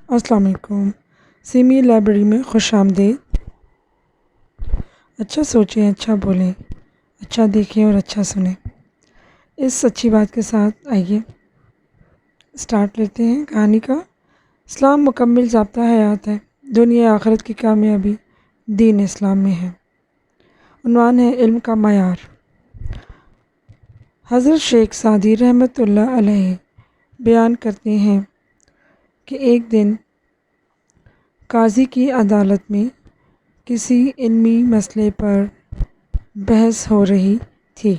السلام علیکم۔ Semi library میں خوش آمدید۔ اچھا سوچیں، اچھا بولیں، اچھا دیکھیں اور اچھا سنیں۔ اس اچھی بات کے ساتھ آئیے سٹارٹ لیتے ہیں کہانی کا۔ اسلام مکمل ضابطہ حیات ہے۔ دنیا آخرت کی کامیابی دین اسلام میں ہے۔ عنوان ہے علم کا معیار۔ حضرت شیخ سعدی رحمۃ اللہ علیہ بیان کرتے ہیں کہ ایک دن قاضی کی عدالت میں کسی علمی مسئلے پر بحث ہو رہی تھی۔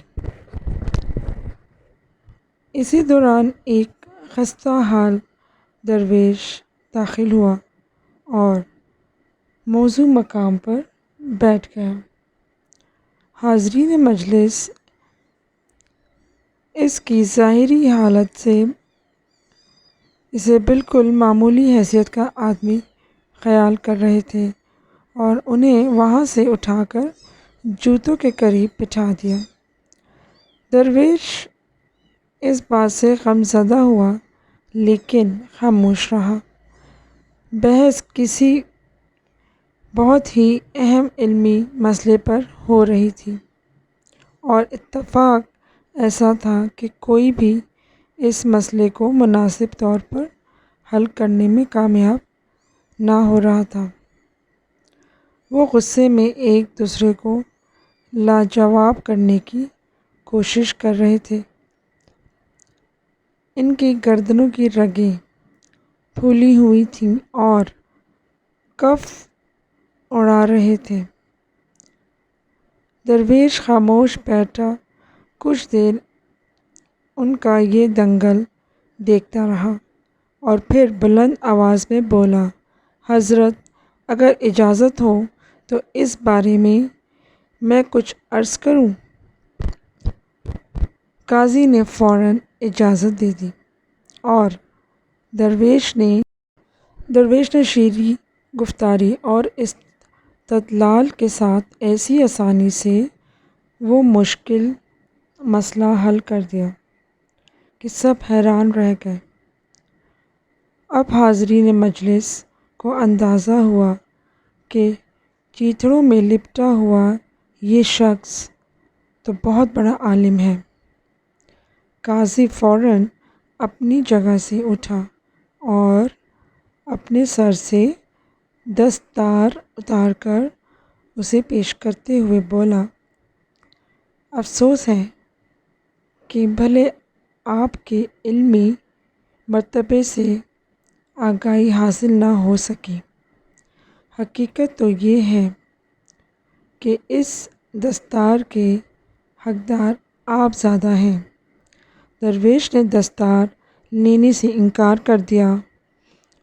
اسی دوران ایک خستہ حال درویش داخل ہوا اور موزوں مقام پر بیٹھ گیا۔ حاضرین مجلس اس کی ظاہری حالت سے اسے بالکل معمولی حیثیت کا آدمی خیال کر رہے تھے اور انہیں وہاں سے اٹھا کر جوتوں کے قریب بٹھا دیا۔ درویش اس بات سے غمزدہ ہوا لیکن خاموش رہا۔ بحث کسی بہت ہی اہم علمی مسئلے پر ہو رہی تھی اور اتفاق ایسا تھا کہ کوئی بھی اس مسئلے کو مناسب طور پر حل کرنے میں کامیاب نہ ہو رہا تھا۔ وہ غصے میں ایک دوسرے کو لاجواب کرنے کی کوشش کر رہے تھے۔ ان کی گردنوں کی رگیں پھولی ہوئی تھیں اور کف اڑا رہے تھے۔ درویش خاموش بیٹھا کچھ دیر ان کا یہ دنگل دیکھتا رہا اور پھر بلند آواز میں بولا، حضرت اگر اجازت ہو تو اس بارے میں کچھ عرض کروں؟ قاضی نے فوراً اجازت دے دی اور درویش نے شیریں گفتاری اور استدلال کے ساتھ ایسی آسانی سے وہ مشکل مسئلہ حل کر دیا کہ سب حیران رہ گئے۔ اب حاضرین مجلس کو اندازہ ہوا کہ چیتڑوں میں لپٹا ہوا یہ شخص تو بہت بڑا عالم ہے۔ قاضی فوراً اپنی جگہ سے اٹھا اور اپنے سر سے دستار اتار کر اسے پیش کرتے ہوئے بولا، افسوس ہے کہ بھلے آپ کے علمی مرتبے سے آگاہی حاصل نہ ہو سکی، حقیقت تو یہ ہے کہ اس دستار کے حقدار آپ زیادہ ہیں۔ درویش نے دستار لینے سے انکار کر دیا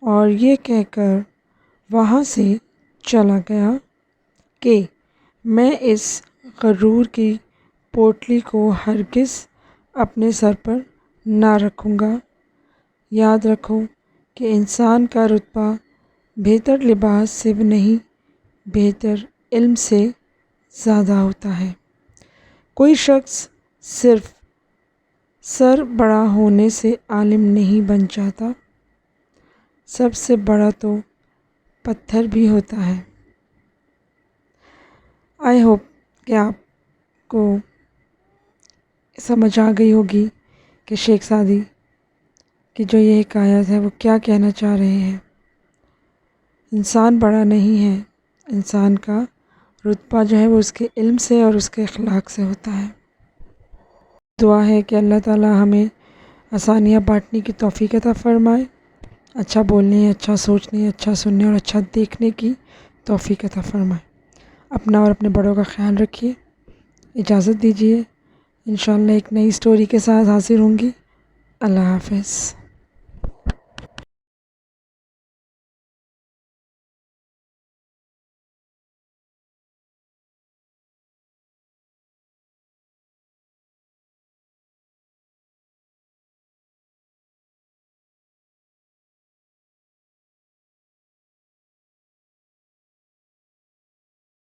اور یہ کہہ کر وہاں سے چلا گیا کہ میں اس غرور کی پوٹلی کو ہرگز اپنے سر پر نہ رکھوں گا۔ یاد رکھو کہ انسان کا رتبہ بہتر لباس سے نہیں، بہتر علم سے زیادہ ہوتا ہے۔ کوئی شخص صرف سر بڑا ہونے سے عالم نہیں بن جاتا، سب سے بڑا تو پتھر بھی ہوتا ہے۔ آئی ہوپ کہ آپ کو سمجھ آ گئی ہوگی کہ شیخ سعدی کی جو یہ حکایت ہے وہ کیا کہنا چاہ رہے ہیں۔ انسان بڑا نہیں ہے، انسان کا رتبہ جو ہے وہ اس کے علم سے اور اس کے اخلاق سے ہوتا ہے۔ دعا ہے کہ اللہ تعالیٰ ہمیں آسانیاں بانٹنے کی توفیق عطا فرمائے، اچھا بولنے، اچھا سوچنے، اچھا سننے اور اچھا دیکھنے کی توفیق عطا فرمائے۔ اپنا اور اپنے بڑوں کا خیال رکھیے۔ اجازت دیجیے، انشاءاللہ ایک نئی سٹوری کے ساتھ حاضر ہوں گی۔ اللہ حافظ۔